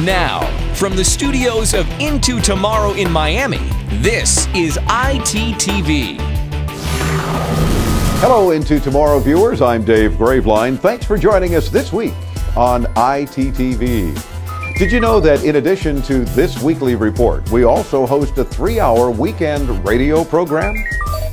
Now, from the studios of Into Tomorrow in Miami, this is ITTV. Hello, Into Tomorrow viewers. I'm Dave Graveline. Thanks for joining us this week on ITTV. Did you know that in addition to this weekly report, we also host a 3-hour weekend radio program?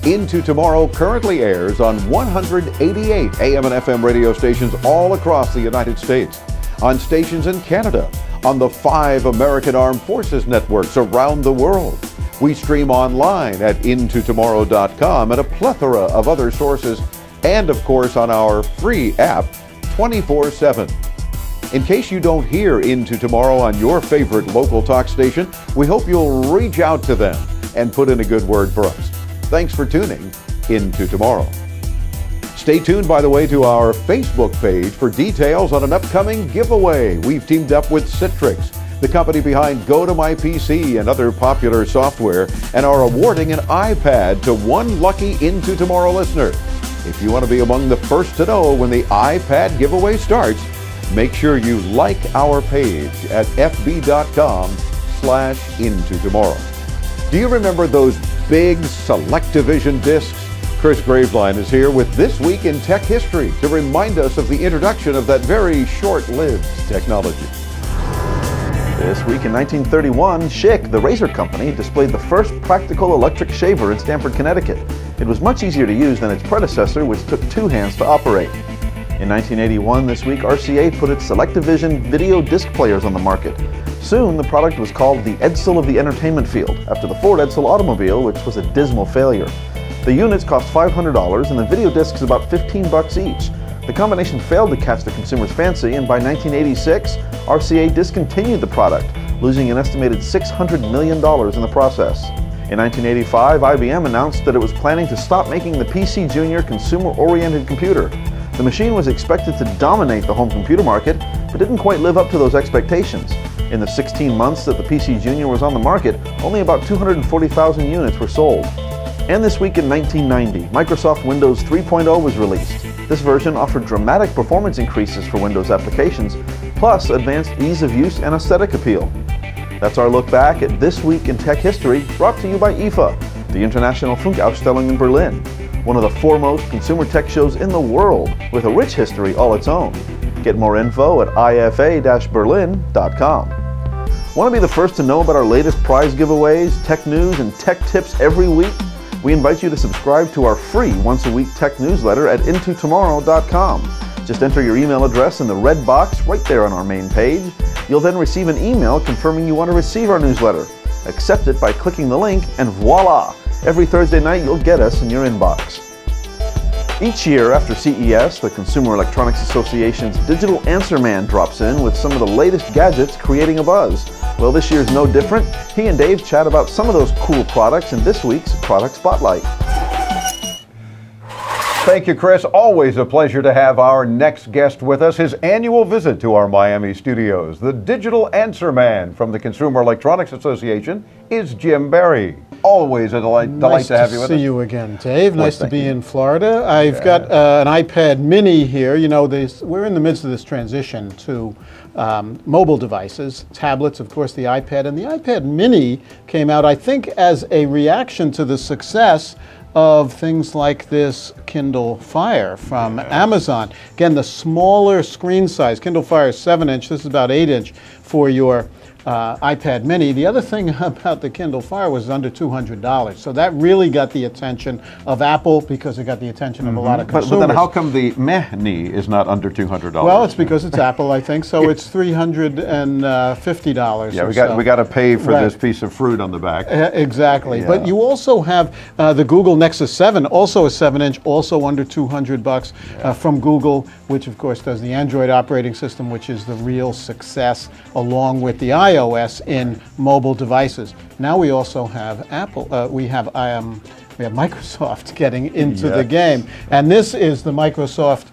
Into Tomorrow currently airs on 188 AM and FM radio stations all across the United States, on stations in Canada, on the 5 American Armed Forces networks around the world. We stream online at intotomorrow.com and a plethora of other sources, and of course on our free app 24/7. In case you don't hear Into Tomorrow on your favorite local talk station, we hope you'll reach out to them and put in a good word for us. Thanks for tuning Into Tomorrow. Stay tuned, by the way, to our Facebook page for details on an upcoming giveaway. We've teamed up with Citrix, the company behind Go to My PC and other popular software, and are awarding an iPad to one lucky Into Tomorrow listener. If you want to be among the first to know when the iPad giveaway starts, make sure you like our page at fb.com/intotomorrow. Do you remember those big Selectavision discs? Chris Graveline is here with This Week in Tech History to remind us of the introduction of that very short-lived technology. This week in 1931, Schick, the razor company, displayed the first practical electric shaver in Stamford, Connecticut. It was much easier to use than its predecessor, which took 2 hands to operate. In 1981, this week, RCA put its Selectavision video disc players on the market. Soon, the product was called the Edsel of the entertainment field, after the Ford Edsel automobile, which was a dismal failure. The units cost $500 and the video discs about $15 each. The combination failed to catch the consumer's fancy, and by 1986, RCA discontinued the product, losing an estimated $600 million in the process. In 1985, IBM announced that it was planning to stop making the PC Junior consumer-oriented computer. The machine was expected to dominate the home computer market, but didn't quite live up to those expectations. In the 16 months that the PC Junior was on the market, only about 240,000 units were sold. And this week in 1990, Microsoft Windows 3.0 was released. This version offered dramatic performance increases for Windows applications, plus advanced ease of use and aesthetic appeal. That's our look back at This Week in Tech History, brought to you by IFA, the International Funkausstellung in Berlin, one of the foremost consumer tech shows in the world, with a rich history all its own. Get more info at ifa-berlin.com. Want to be the first to know about our latest prize giveaways, tech news, and tech tips every week? We invite you to subscribe to our free once-a-week tech newsletter at intotomorrow.com. Just enter your email address in the red box right there on our main page. You'll then receive an email confirming you want to receive our newsletter. Accept it by clicking the link, and voila! Every Thursday night you'll get us in your inbox. Each year after CES, the Consumer Electronics Association's digital AnswerMan drops in with some of the latest gadgets creating a buzz. Well, this year's no different. He and Dave chat about some of those cool products in this week's Product Spotlight. Thank you, Chris. Always a pleasure to have our next guest with us. His annual visit to our Miami studios, the digital AnswerMan from the Consumer Electronics Association, is Jim Barry. Always a delight to have you with us. Nice to see you again, Dave. Nice to be in Florida. I've got an iPad mini here. You know, we're in the midst of this transition to mobile devices, tablets, of course, the iPad. And the iPad mini came out, I think, as a reaction to the success of things like this Kindle Fire from Amazon. Again, the smaller screen size. Kindle Fire is 7-inch. This is about 8-inch for your iPad mini. The other thing about the Kindle Fire was under $200. So that really got the attention of Apple because it got the attention of a lot of consumers. But then how come the Mini is not under $200? Well, it's because it's Apple, I think. So it's $350. Yeah, we got to pay for this piece of fruit on the back. Exactly. Yeah. But you also have the Google Nexus 7, also a 7-inch, also under $200 from Google, which of course does the Android operating system, which is the real success along with the iOS in mobile devices. Now we also have Apple. We have Microsoft getting into the game, and this is the Microsoft.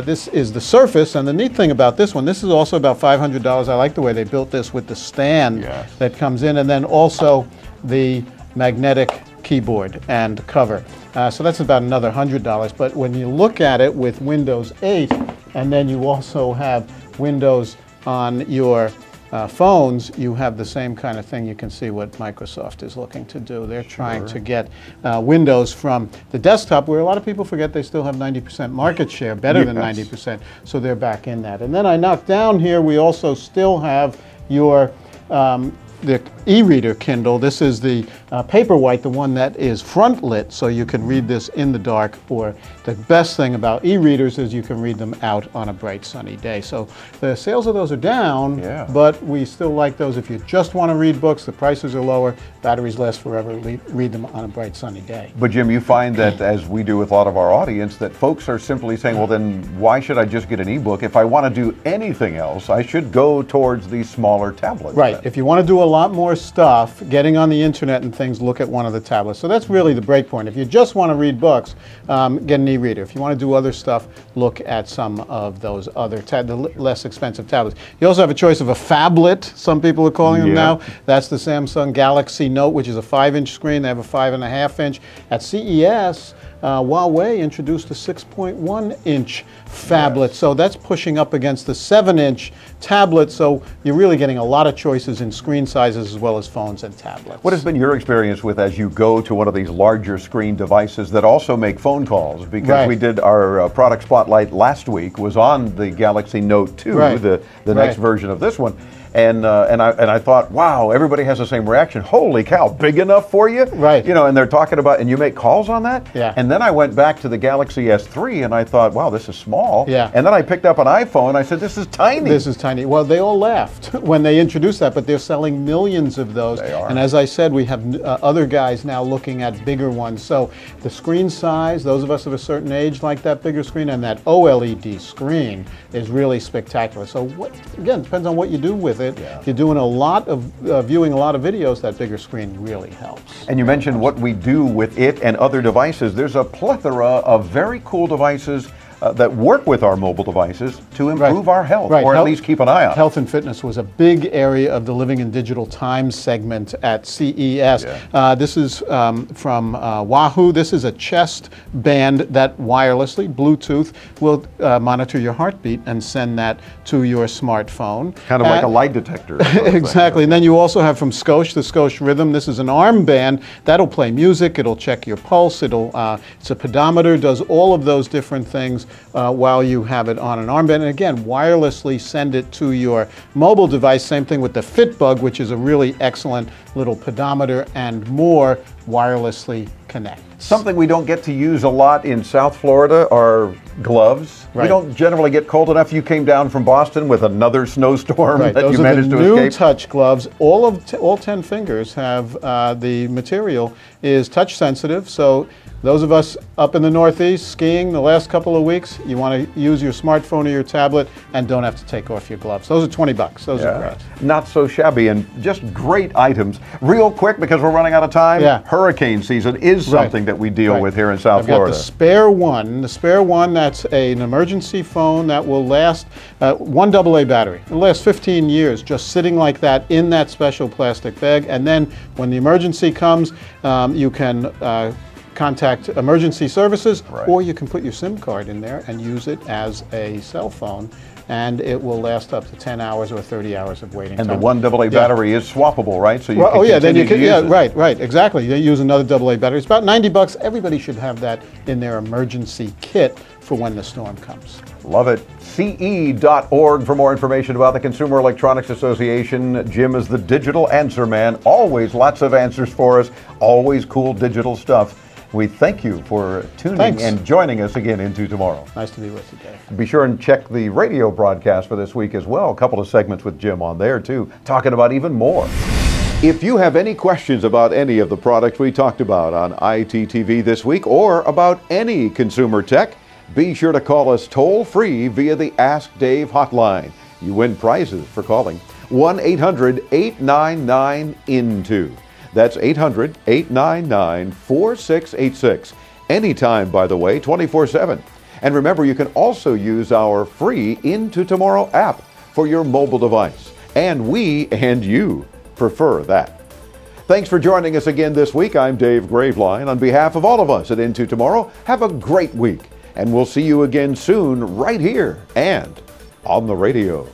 This is the Surface, and the neat thing about this one, this is also about $500. I like the way they built this with the stand that comes in, and then also the magnetic keyboard and cover. So that's about another $100. But when you look at it with Windows 8, and then you also have Windows on your phones, you have the same kind of thing. You can see what Microsoft is looking to do. They're trying to get Windows from the desktop, where a lot of people forget they still have 90% market share, better than 90%, so they're back in that. And then I knocked down here, we also still have your the e-reader Kindle. This is the Paperwhite, the one that is front lit, so you can read this in the dark, or the best thing about e-readers is you can read them out on a bright sunny day. So the sales of those are down, but we still like those. If you just want to read books, the prices are lower, batteries last forever, read them on a bright sunny day. But Jim, you find that, as we do with a lot of our audience, that folks are simply saying, well, then why should I just get an ebook? If I want to do anything else, I should go towards these smaller tablets. Right. Then. If you want to do a lot more stuff, getting on the internet and things, look at one of the tablets. So that's really the break point. If you just want to read books, get an e-reader. If you want to do other stuff, look at some of those other the less expensive tablets. You also have a choice of a phablet, some people are calling them now. That's the Samsung Galaxy Note, which is a 5-inch screen. They have a 5.5-inch. At CES, Huawei introduced a 6.1-inch phablet, so that's pushing up against the 7-inch tablet, so you're really getting a lot of choices in screen sizes as well as phones and tablets. What has been your experience with as you go to one of these larger screen devices that also make phone calls? Because we did our product spotlight last week was on the Galaxy Note 2, the next version of this one. And I thought, wow, everybody has the same reaction. Holy cow, big enough for you? Right. You know, and they're talking about, and you make calls on that? Yeah. And then I went back to the Galaxy S3 and I thought, wow, this is small. Yeah. And then I picked up an iPhone and I said, this is tiny. This is tiny. Well, they all laughed when they introduced that, but they're selling millions of those. They are. And as I said, we have other guys now looking at bigger ones. So the screen size, those of us of a certain age like that bigger screen, and that OLED screen is really spectacular. So again, depends on what you do with it. If you're doing a lot of viewing a lot of videos, that bigger screen really helps. And you mentioned what we do with it and other devices. There's a plethora of very cool devices that work with our mobile devices to improve our health, or at least keep an eye on it. Health and fitness was a big area of the Living in Digital Times segment at CES. This is from Wahoo. This is a chest band that wirelessly, Bluetooth, will monitor your heartbeat and send that to your smartphone. Kind of like a lie detector. Exactly. And then you also have from Scosche, the Scosche Rhythm. This is an armband that'll play music. It'll check your pulse. It's a pedometer, does all of those different things while you have it on an armband. And again, wirelessly send it to your mobile device. Same thing with the Fitbug, which is a really excellent little pedometer and more wirelessly connect. Something we don't get to use a lot in South Florida are gloves. We don't generally get cold enough. You came down from Boston with another snowstorm that those you managed to new escape. touch gloves. All 10 fingers have the material is touch sensitive. So those of us up in the Northeast skiing the last couple of weeks, you want to use your smartphone or your tablet and don't have to take off your gloves. Those are 20 bucks. Those are great. Not so shabby and just great items. Real quick, because we're running out of time, hurricane season is something that we deal with here in South Florida. Got the Spare One. The Spare One, that's an emergency phone that will last one AA battery. It'll last 15 years just sitting like that in that special plastic bag. And then when the emergency comes, you can contact emergency services, or you can put your SIM card in there and use it as a cell phone, and it will last up to 10 hours or 30 hours of waiting time. And the one AA battery is swappable, right? So you can then you can, use it. right, exactly. You use another AA battery. It's about 90 bucks. Everybody should have that in their emergency kit for when the storm comes. Love it. CE.org for more information about the Consumer Electronics Association. Jim is the digital answer man. Always lots of answers for us. Always cool digital stuff. We thank you for tuning and joining us again into tomorrow. Nice to be with you, Dave. Be sure and check the radio broadcast for this week as well. A couple of segments with Jim on there too, talking about even more. If you have any questions about any of the products we talked about on ITTV this week, or about any consumer tech, be sure to call us toll-free via the Ask Dave hotline. You win prizes for calling 1-800-899-INTO. That's 800-899-4686. Anytime, by the way, 24/7. And remember, you can also use our free Into Tomorrow app for your mobile device. And we and you prefer that. Thanks for joining us again this week. I'm Dave Graveline. On behalf of all of us at Into Tomorrow, have a great week. And we'll see you again soon right here and on the radio.